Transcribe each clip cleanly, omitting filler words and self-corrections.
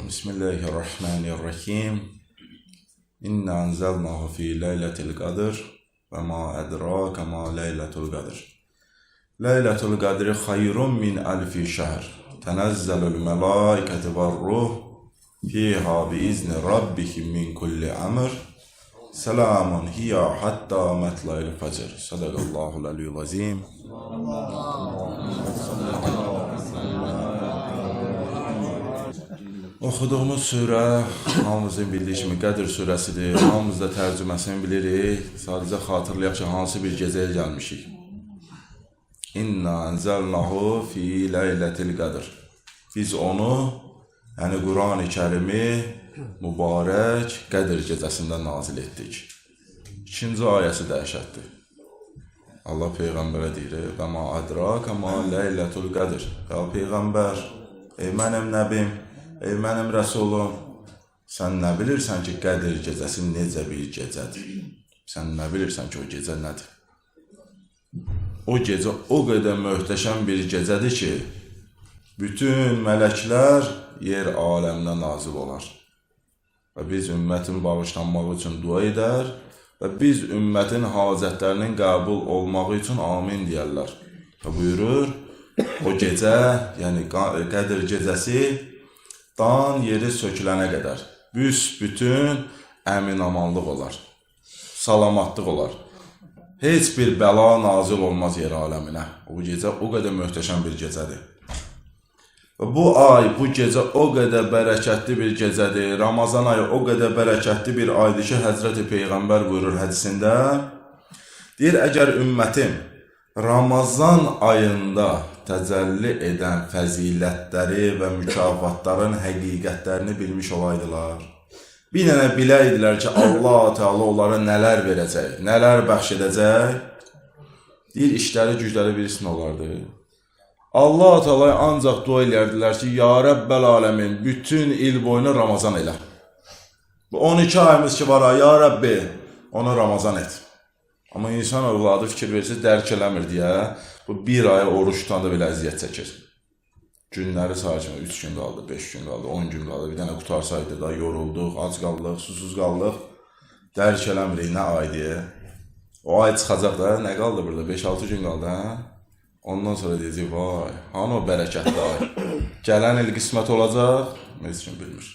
Bismillahirrahmanirrahim. İnna enzelnahu fi leyletil qadr ve ma edrake ma leyletul qadr. Leyletul qadri hayrun min alfi şehr. Tenezzelul melaiketu vel ruh fiha bi izni rabbihim min kulli amr. Selamun hiya hatta matla'il fecr. Sadakallahul aliyyul azim. Oxuduğumuz surə hamımızın bildiyi kimi Qədr surəsidir. Hamımız da tərcüməsini bilirik. Sadəcə xatırlayaq ki, hansı bir gecəyə gəlmişik. İnna enzelnahu fi leyletil qadr. Biz onu, yəni Quran-ı Kərimi mübarək Qədr gecəsində nazil etdik. İkinci ayəsi dəhşətdir. Allah Peyğəmbərə deyir, və ma ədraka ma leyletul qadr. Ya Peyğəmbər, ey mənim nəbim, ey mənim rəsulum, sən nə bilirsən ki, Qədr gecəsi necə bir gecədir? Sən nə bilirsən ki, o gecə nədir? O gecə o qədər möhtəşəm bir gecədir ki, bütün mələklər yer aləminə nazil olar. Və biz ümmətin bağışlanmağı üçün dua edər və biz ümmətin hacətlərinin qəbul olmağı üçün amin deyərlər. Və buyurur, o gecə, yəni Qədr gecəsi, dan yeri sökülənə qədər büsbütün əmin-amanlıq olar, salamatlıq olar. Heç bir bəla nazil olmaz yer aləminə. O gecə o qədər möhtəşəm bir gecədir. Bu ay, bu gecə o qədər bərəkətli bir gecədir. Ramazan ayı o qədər bərəkətli bir aydır ki, Həzrəti Peyğəmbər buyurur hədisində, deyir, əgər ümmətim Ramazan ayında təcəlli edən fəzilətləri və mükafatların həqiqətlərini bilmiş olaydılar. Bir dənə biləydilər ki, Allah Teala onlara nələr verəcək, nələr bəxş edəcək. Deyir, işləri, gücləri birisinin olardı. Allah Teala ancaq dua eləyərdilər ki, Ya Rəbbəl aləmin, bütün il boyunu Ramazan elə. Bu 12 ayımız ki var, Ya Rəbbi, onu Ramazan et. Amma insan övladı fikir versə dərk eləmir deyə, bu bir aya oruç tutanda belə əziyyət çəkir. Günləri sayıcımı 3 gün qaldı, 5 gün qaldı, 10 gün qaldı, bir dənə qutarsaydı da yorulduq, ac qaldıq, susuz qaldıq. Dərk eləmirik, nə ay deyə. O ay çıxacaq da, nə qaldı burada, 5-6 gün qaldı, hə? Ondan sonra deyəcək, vay, hanı o bərəkətli ay? Gələn il qismət olacaq, heç kim bilmir.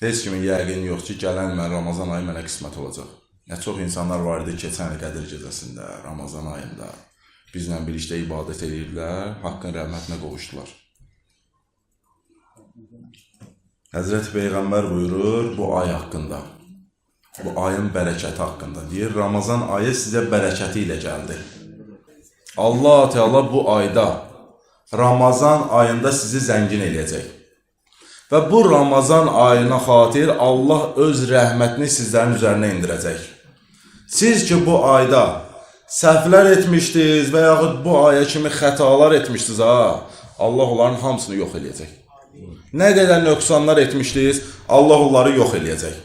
Heç kimin yəqin yox ki, gələn mən Ramazan ayı mənə qismət olacaq. Nə çox insanlar var idi keçən il Qədr gecəsində, Ramazan ayında bizlə birlikdə ibadət edirdilər, Haqqın rəhmətinə qovuşdular. Həzrəti Peyğəmbər buyurur bu ay haqqında, bu ayın bərəkəti haqqında. Deyir, Ramazan ayı sizə bərəkəti ilə gəldi. Allah Teala bu ayda, Ramazan ayında sizi zəngin eləyəcək. Və bu Ramazan ayına xatir Allah öz rəhmətini sizlərin üzərinə indirəcək. Siz ki, bu ayda səhvlər etmişdiniz və yaxud bu aya kimi xətalar etmişdiniz, Allah onların hamısını yox eləyəcək. Nə qədər nöqsanlar etmişdiniz, Allah onları yox eləyəcək.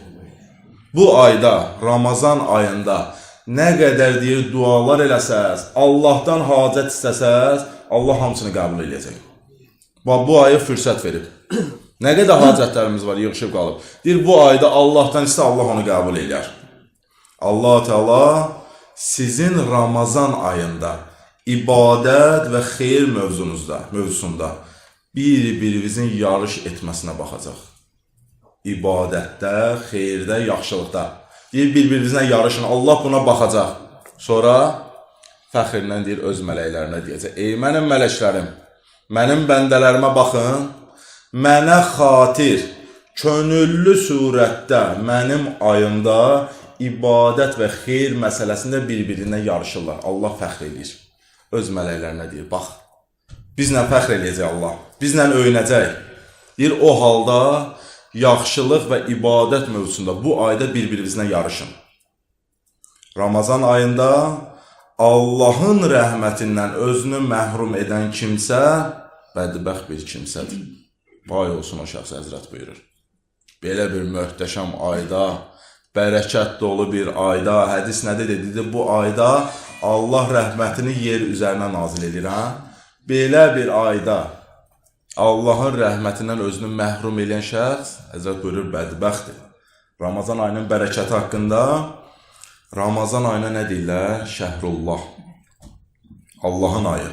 Bu ayda, Ramazan ayında nə qədər deyir, dualar eləsəz, Allahdan hacət istəsəz, Allah hamısını qəbul eləyəcək. Bu ayı fürsət verib. Nə qədər hacətlərimiz var, yığışıb qalıb. Deyir, bu ayda Allahdan istə, Allah onu qəbul eləyər. Allah Teala sizin Ramazan ayında ibadət və xeyir mövzusunda bir-birinizin yarış etməsinə baxacaq. İbadətdə, xeyirdə, yaxşılıqda. Deyir, bir-birinizlə yarışın, Allah buna baxacaq. Sonra fəxrlə deyir, öz mələklərinə deyəcək, ey mənim mələklərim, mənim bəndələrimə baxın, mənə xatir, könüllü surətdə mənim ayımda ibadət və xeyir məsələsində bir-birindən yarışırlar. Allah fəxr edir. Öz mələklərinə deyir, bax, bizlə fəxr eləyəcək Allah, bizlə öyünəcək. Deyir, o halda yaxşılıq və ibadət mövzusunda bu ayda bir-birinizlə yarışın. Ramazan ayında Allahın rəhmətindən özünü məhrum edən kimsə bədbəxt bir kimsədir. Vay olsun o şəxs, Həzrət buyurur. Belə bir möhtəşəm ayda, bərəkət dolu bir ayda, hədis nədir dedi, bu ayda Allah rəhmətini yer üzərinə nazil edir. Belə bir ayda Allahın rəhmətindən özünü məhrum edən şəxs, Həzrət buyurur, bədbəxtdir. Ramazan ayının bərəkəti haqqında, Ramazan ayına nə deyirlər? Şəhrullah. Allahın ayı.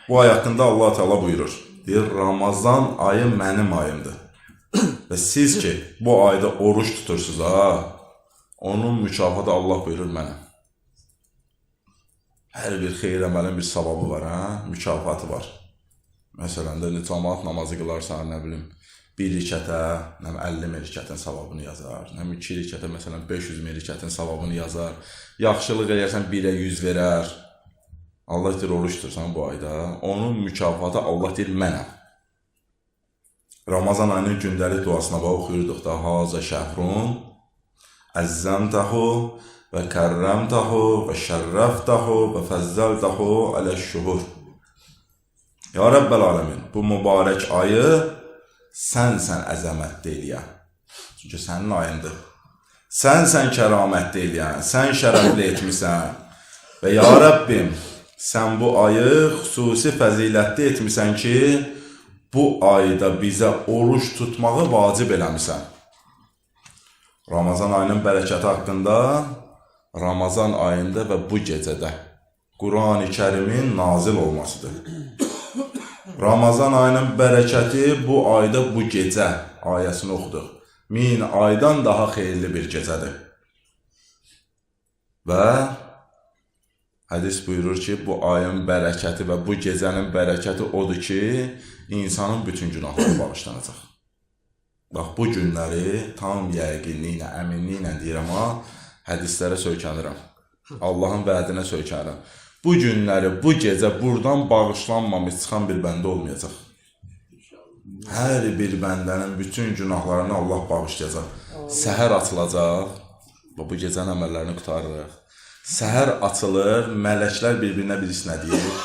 Bu ay haqqında Allah Teala buyurur. Deyir, Ramazan ayı mənim ayımdır. Və siz ki, bu ayda oruç tutursunuz, onun mükafatı Allah buyurur mənə. Hər bir xeyir əməlin bir savabı var, mükafatı var. Məsələn də cəmaət namazı qılarsan, nə bilim, bir rikətə 50 rikətin savabını yazar, 2 rikətə məsələn 500 rikətin savabını yazar, yaxşılıq edərsən 1-ə 100 verər. Allah deyir, oruç tutursan bu ayda, onun mükafatı Allah deyir, mənəm. Ramazan ayının gündəlik duasına bax oxuyurduq da, Hazə şəhrun, əzzəmtəhu və kərrəmtəhu və şərrəftəhu və fəzzəltəhu aləş-şuhur. Ya Rəbbəl aləmin, bu mübarək ayı sənsən əzəmətli eləyən. Çünki sənin ayındır. Sənsən kəramətli eləyən, sən şərəfli etmisən. Və ya Rəbbim, sən bu ayı xüsusi fəzilətli etmisən ki, bu ayda bizə oruç tutmağı vacib eləmisən. Ramazan ayının bərəkəti haqqında, Ramazan ayında və bu gecədə Quran-ı Kərimin nazil olmasıdır. Ramazan ayının bərəkəti bu ayda bu gecə ayəsini oxuduq. 1000 aydan daha xeyirli bir gecədir. Və hədis buyurur ki, bu ayın bərəkəti və bu gecənin bərəkəti odur ki, insanın bütün günahları bağışlanacaq. Bax, bu günləri tam yəqinliklə, əminliklə deyirəm, hədislərə söykənirəm. Allahın vədinə söykənirəm. Bu günləri, bu gecə buradan bağışlanmamış çıxan bir bəndə olmayacaq. Hər bir bəndənin bütün günahlarını Allah bağışlayacaq. Səhər açılacaq, bu gecənin əməllərini qutarırıq. Səhər açılır, mələklər bir-birinə birisinə deyir,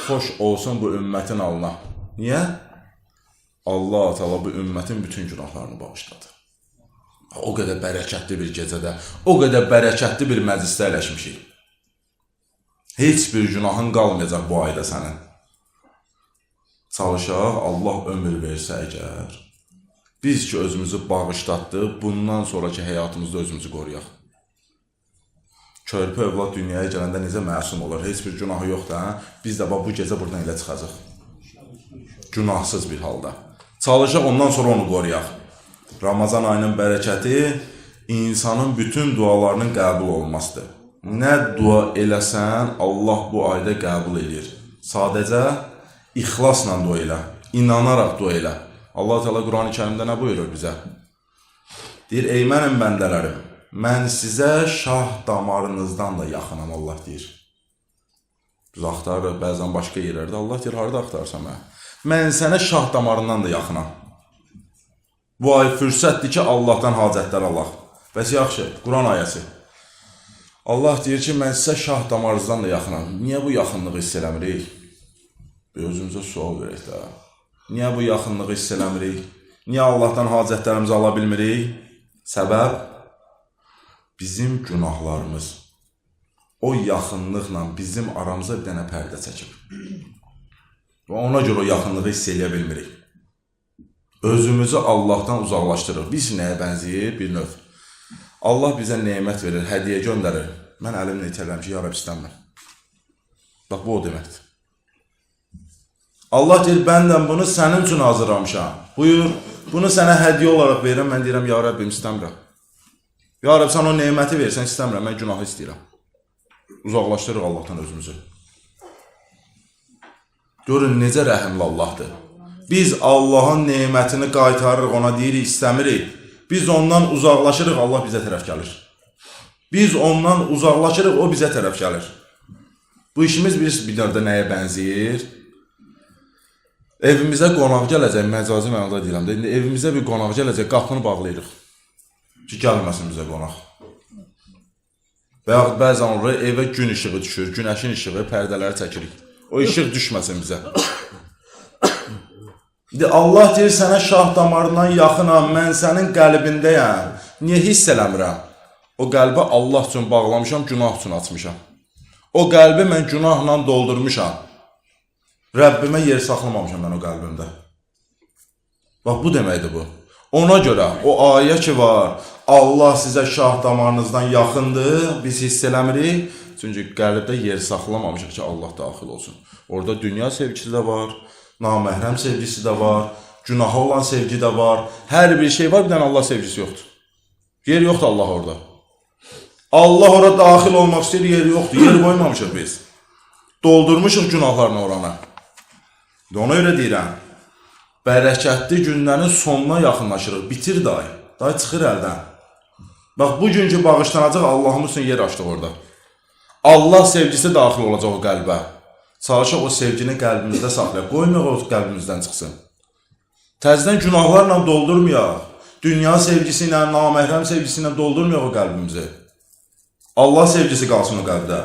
xoş olsun bu ümmətin alına. Niyə? Allah Teala bu ümmətin bütün günahlarını bağışladı. O qədər bərəkətli bir gecədə, o qədər bərəkətli bir məclisdə əyləşmişik. Heç bir günahın qalmayacaq bu ayda sənin. Çalışaq, Allah ömür versə əgər, biz ki özümüzü bağışlatdıq, bundan sonraki həyatımızda özümüzü qoruyaq. Körpə övlad dünyaya gələndə necə məsum olur, heç bir günahı yoxdur, biz də bu gecə buradan elə çıxacaq. Günahsız bir halda. Çalışaq, ondan sonra onu qoruyaq. Ramazan ayının bərəkəti insanın bütün dualarının qəbul olmasıdır. Nə dua eləsən, Allah bu ayda qəbul edir. Sadəcə ixlasla dua elə, inanaraq dua elə. Allah Teala Quran-ı Kərimdə nə buyurur bizə? Deyir, ey mənim bəndələrim, mən sizə şah damarınızdan da yaxınam, Allah deyir. Biz axtarırıq, bəzən başqa yerlərdə, Allah deyir, harada axtarsan mən? Mən sənə şah damarından da yaxınam. Bu ay fürsətdir ki, Allahdan hacətlər alaq. Bəs yaxşı, Quran ayəsi. Allah deyir ki, mən sizə şah damarınızdan da yaxınam. Niyə bu yaxınlığı hiss eləmirik? Özümüzə sual verək də. Niyə bu yaxınlığı hiss eləmirik? Niyə Allahdan hacətlərimizi ala bilmirik? Səbəb? Bizim günahlarımız o yaxınlıqla bizim aramıza bir dənə pərdə çəkib. Və ona görə o yaxınlığı hiss eləyə bilmirik. Özümüzü Allahdan uzaqlaşdırır. Biz nəyə bənzəyir? Bir növ. Allah bizə nemət verir, hədiyə göndərir. Mən əlimlə itələm ki, ya Rəbb istəmirəm. Bax, bu o deməkdir. Allah deyir, bəndən bunu sənin üçün hazırlamışam. Buyur, bunu sənə hədiyə olaraq verirəm. Mən deyirəm, ya Rəbbim istəmirəm. Ya Rəbb, sən o neməti versən, istəmirəm, mən günahı istəyirəm. Uzaqlaşdırırıq Allahdan özümüzü. Görün, necə rəhimli Allahdır. Biz Allahın nemətini qaytarırıq, ona deyirik, istəmirik. Biz ondan uzaqlaşırıq, Allah bizə tərəf gəlir. Biz ondan uzaqlaşırıq, o bizə tərəf gəlir. Bu işimiz bir növdə nəyə bənzəyir? Evimizə qonaq gələcək, məcazi mənada deyirəm də, indi evimizə bir qonaq gələcək, qapını bağlayırıq. Ki, gəlməsin bizə qonaq. Və yaxud bəzən oraya evə gün işığı düşür, günəşin işığı, pərdələri çəkirik. O işıq düşməsin bizə. Allah deyir, sənə şah damarından yaxınam, mən sənin qəlbindəyəm. Niyə hiss eləmirəm? O qəlbi Allah üçün bağlamışam, günah üçün açmışam. O qəlbi mən günahla doldurmuşam. Rəbbimə yer saxlamamışam mən o qəlbimdə. Bax, bu deməkdir bu. Ona görə o ayə ki var, Allah sizə şah damarınızdan yaxındır, biz hiss eləmirik. Çünki qəlbdə yer saxlamamışıq ki, Allah daxil olsun. Orada dünya sevgisi də var, naməhrəm sevgisi də var, günaha olan sevgi də var. Hər bir şey var, bir dənə Allah sevgisi yoxdur. Yer yoxdur Allah orada. Allah ora daxil olmaq istəyir, yer yoxdur. Yer qoymamışıq biz. Doldurmuşuq günahlarını orana. Ona görə deyirəm, bərəkətli günlərin sonuna yaxınlaşırıq. Bitir day. Day çıxır əldən. Bax, bugünkü bağışlanacaq Allahımız üçün yer açdıq orada. Allah sevgisi daxil olacaq o qəlbə. Çalışaq o sevgini qəlbimizdə saxlayaq. Qoymayaq o qəlbimizdən çıxsın. Təzdən günahlarla doldurmayaq. Dünya sevgisi ilə, naməhrəm sevgisi ilə doldurmayaq o qəlbimizi. Allah sevgisi qalsın o qəlbdə.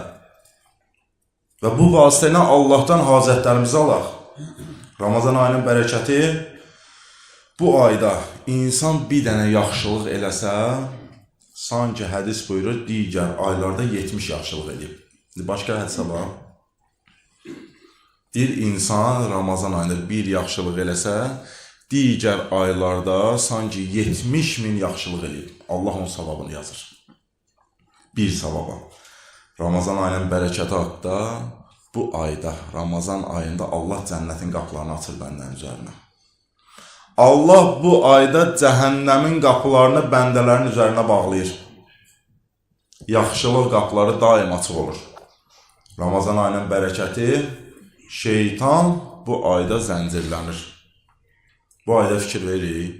Və bu vasitə ilə Allahdan hacətlərimizi alaq. Ramazan ayının bərəkəti, bu ayda insan bir dənə yaxşılıq eləsə, sanki hədis buyurur, digər aylarda 70 yaxşılıq edib. Başqa hədisə var. Bir insan Ramazan ayında bir yaxşılıq eləsə, digər aylarda sanki 70 min yaxşılıq edib. Allah onun savabını yazır. Bir savaba. Ramazan ayının bərəkəti haqqda bu ayda, Ramazan ayında Allah cənnətin qapılarını açır bəndənin üzərinə. Allah bu ayda cəhənnəmin qapılarını bəndələrin üzərinə bağlayır. Yaxşılıq qapıları daim açıq olur. Ramazan ayının bərəkəti, şeytan bu ayda zəncirlənir. Bu ayda fikir verir.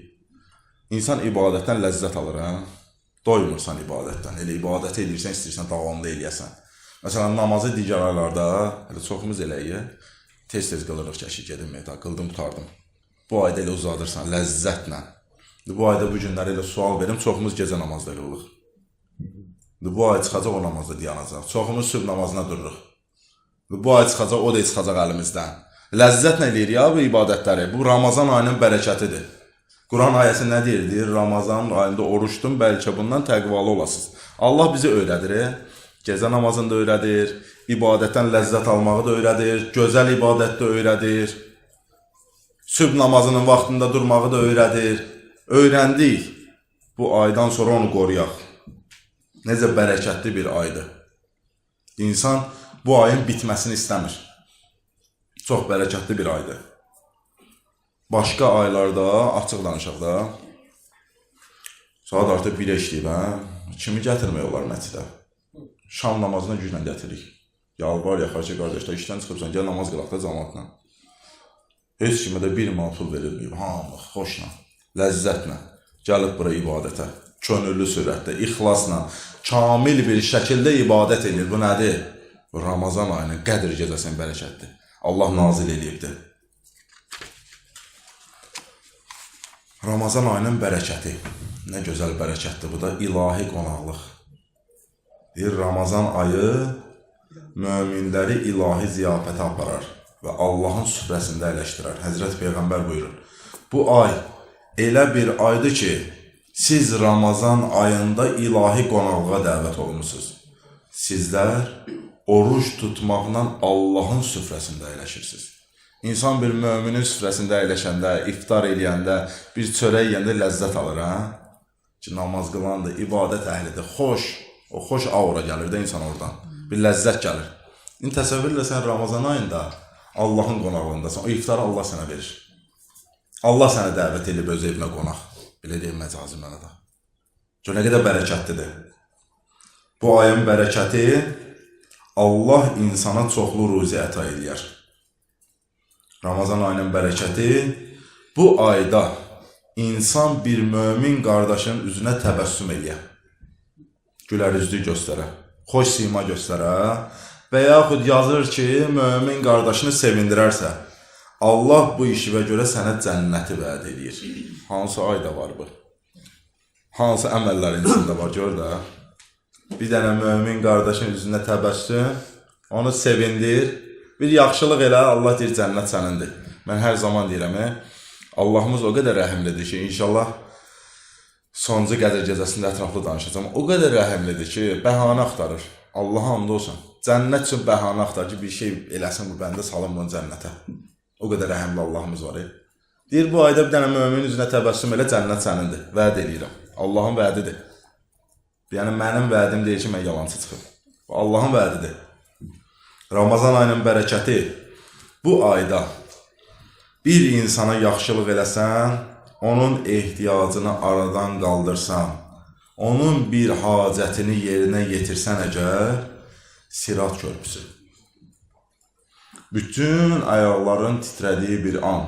İnsan ibadətdən ləzzət alır, hə? Doymursan ibadətdən. Elə ibadət edirsən, istəyirsən, davamlı eləyəsən. Məsələn, namazı digər aylarda, hələ çoxumuz eləyək, tez-tez qılırıq ki, gedim, qıldım, tutardım. Bu ayda elə uzadırsan, ləzzətlə. Bu ayda bu günləri elə sual verim, çoxumuz gecə namazda elə olur. Bu ay çıxacaq, o namazda dayanacaq. Çoxumuz sübh namazına dururuq. Bu ay çıxacaq, o da çıxacaq əlimizdən. Ləzzətlə eləyir ya bu ibadətləri. Bu Ramazan ayının bərəkətidir. Quran ayəsi nə deyir? Ramazan ayında oruçdun, bəlkə bundan təqvalı olasınız. Allah bizi öyrədir. Gecə namazını da öyrədir, ibadətdən ləzzət almağı da öyrədir, gözəl ibadət də öyrədir, sübh namazının vaxtında durmağı da öyrədir. Öyrəndik, bu aydan sonra onu qoruyaq. Necə bərəkətli bir aydır. İnsan bu ayın bitməsini istəmir. Çox bərəkətli bir aydır. Başqa aylarda, açıq danışaq da, saat artıq 1-ə işləyib, kimi gətirmək olar məscidə? Şam namazına güclə gətirik. Yalvar, yaxar ki, qardaşlar, işdən çıxıbsan, gəl namaz qılaq da cəmaatla. Heç kimə də bir mal pul verilməyib, hamı, xoşla, ləzzətlə, gəlib bura ibadətə, könüllü sürətdə, ixlasla, kamil bir şəkildə ibadət edir. Bu nədir? Bu Ramazan ayının qədr gecəsinin bərəkətdir. Allah nazil edibdir. Ramazan ayının bərəkəti. Nə gözəl bərəkətdir bu da, ilahi qonaqlıq. Deyir, Ramazan ayı möminləri ilahi ziyafətə aparar və Allahın süfrəsində əyləşdirər. Həzrət Peyğəmbər buyurur, bu ay elə bir aydır ki, siz Ramazan ayında ilahi qonaqlığa dəvət olunursunuz. Sizlər oruç tutmaqla Allahın süfrəsində əyləşirsiniz. İnsan bir möminin süfrəsində əyləşəndə, iftar eləyəndə, bir çörək yeyəndə ləzzət alır, ki, namaz qılandır, ibadət əhlidir, xoş, o xoş aura gəlir də insan oradan, bir ləzzət gəlir. İndi təsəvvür elə sən Ramazan ayında Allahın qonaqlığındasan, o iftarı Allah sənə verir. Allah sənə dəvət edib öz evinə qonaq. Belə deyim məcazi mənada. Gör, nə qədər bərəkətlidir. Bu ayın bərəkəti Allah insana çoxlu ruzi əta eləyər. Ramazan ayının bərəkəti bu ayda insan bir mömin qardaşının üzünə təbəssüm eləyər. Gülər üzlü göstərə, xoş sima göstərə və yaxud yazır ki, mömin qardaşını sevindirərsə, Allah bu işivə görə sənə cənnəti vəd edir. Hansı ayda var bu? Hansı əməllərin içində var, gör də. Bir dənə mömin qardaşın üzünə təbəssüm, onu sevindir, bir yaxşılıq elə, Allah deyir, cənnət sənindir. Mən hər zaman deyirəm, Allahımız o qədər rəhimlidir ki, inşallah sonuncu qədr gecəsində ətraflı danışacağım. O qədər rəhimlidir ki, bəhanə axtarır. Allaha hamd olsun. Cənnət üçün bəhanə axtarır ki, bir şey eləsin bu bəndə, salın bunu cənnətə. O qədər rəhimli Allahımız var. Deyir, bu ayda bir dənə mömin üzünə təbəssüm elə, cənnət sənindir. Vəd edirəm. Allahın vədidir. Yəni, mənim vədim deyir ki, mən yalancı çıxım. Allahın vədidir. Ramazan ayının bərəkəti bu ayda bir insana yaxşılıq eləsən, onun ehtiyacını aradan qaldırsan, onun bir hacətini yerinə yetirsən əgər, Sirat körpüsü. Bütün ayaqların titrədiyi bir an,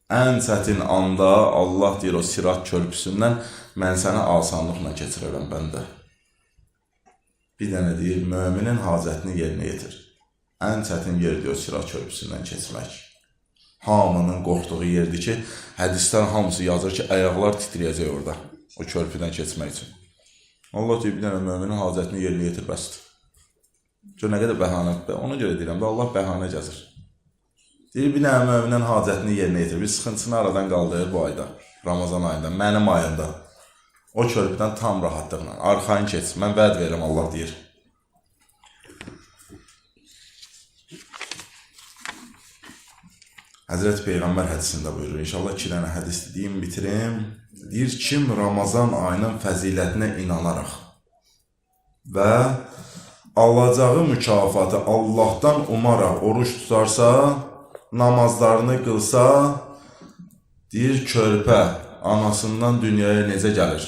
ən çətin anda Allah deyir o Sirat körpüsündən, mən səni asanlıqla keçirərəm bəndə. Bir dənə deyir, müminin hacətini yerinə yetir. Ən çətin yer diyor Sirat körpüsündən keçmək. Hamının qorxduğu yerdir ki, hədislər hamısı yazır ki, ayaqlar titriyəcək orada, o körpüdən keçmək üçün. Allah deyir, bir dənə müminin hacətini yerinə yetir, bəsdir. Gör, nə qədər bəhanədir. Ona görə deyirəm, Allah bəhanə gəzir. Deyir, bir dənə müminin hacətini yerinə yetir, bir sıxıntısını aradan qaldırır bu ayda, Ramazan ayında, mənim ayında. O körpüdən tam rahatlıqla, arxayın keç, mən vəd verirəm, Allah deyir. Həzrət Peyğəmbər hədisində buyurur. İnşallah 2 dənə hədis deyim, bitirim. Deyir, kim Ramazan ayının fəzilətinə inanaraq və alacağı mükafatı Allahdan umaraq oruç tutarsa, namazlarını qılsa, deyir, körpə anasından dünyaya necə gəlir?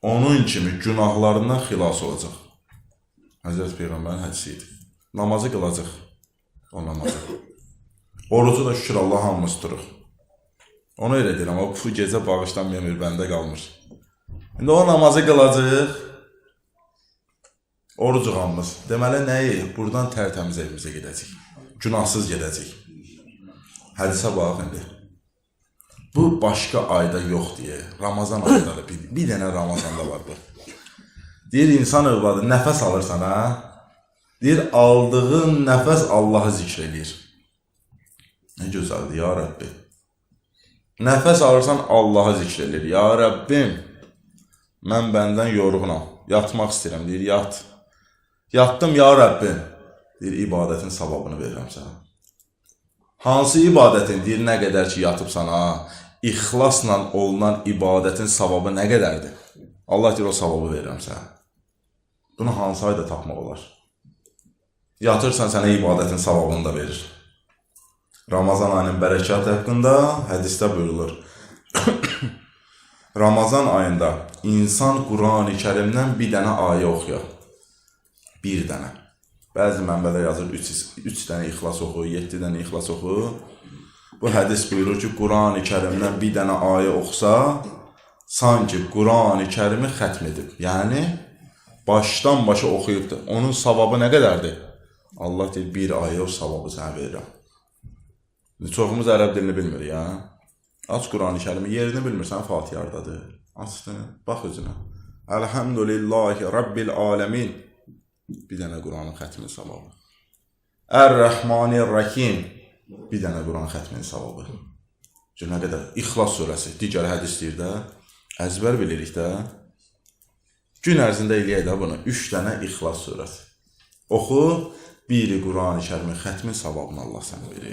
Onun kimi günahlarından xilas olacaq. Həzrət Peyğəmbərin hədisi idi. Namazı qılacaq. O namazı. Orucu da şükür Allah hamımız tuturuq. Onu elə deyirəm, o bu gecə bağışlanmayan bir bəndə qalmır. İndi o namazı qılacaq, orucu hamımız. Deməli, nəyi? Buradan tərtəmiz evimizə gedəcək. Günahsız gedəcək. Hədisə bax indi. Bu başqa ayda yox deyə. Ramazan ayında da bir dənə Ramazanda var bu. Deyir, insan övladı, nəfəs alırsan, ha? Deyir, aldığın nəfəs Allahı zikr edir. Nə gözəldir, ya Rəbbi. Nəfəs alırsan, Allahı zikr edir. Ya Rəbbim, mən bəndən yorğunam. Yatmaq istəyirəm, deyir, yat. Yatdım, ya Rəbbim. Deyir, ibadətin savabını verirəm sənə. Hansı ibadətin, deyir, nə qədər ki, yatıbsan, ha? İxlasla olunan ibadətin savabı nə qədərdir? Allah deyir, o savabı verirəm sənə. Bunu hansı ayda tapmaq olar? Yatırsan, sənə ibadətin savabını da verir. Ramazan ayının bərəkəti haqqında hədisdə buyurulur. Ramazan ayında insan Quran-ı Kərimdən bir dənə ayə oxuyar. Bir dənə. Bəzi mənbədə yazır 3 dənə ixlas oxu, 7 dənə ixlas oxu. Bu hədis buyurur ki, Quran-ı Kərimdən bir dənə ayə oxusa, sanki Quran-ı Kərimi xətm edib. Yəni, başdan başa oxuyubdur. Onun savabı nə qədərdir? Allah deyir, bir ayə o savabı sənə verirəm. Çoxumuz ərəb dilini bilmir, ya. Aç Quran-ı Kərimi, yerini bilmirsən, Fatihərdadır. Açdın, bax özünə. Əlhəmdülillahi Rabbil aləmin. Bir dənə Quranın xətmin savabı. Ər-Rəhmanir-Rəhim. Bir dənə Quran xətmin savabı. Nə qədər? İxlas surəsi. Digər hədis deyir də. Əzbər bilirik də. Gün ərzində eləyək də bunu. 3 dənə İxlas surəsi. Oxu, biri Quran-ı Kərimin xətmin savabını Allah sənə verir.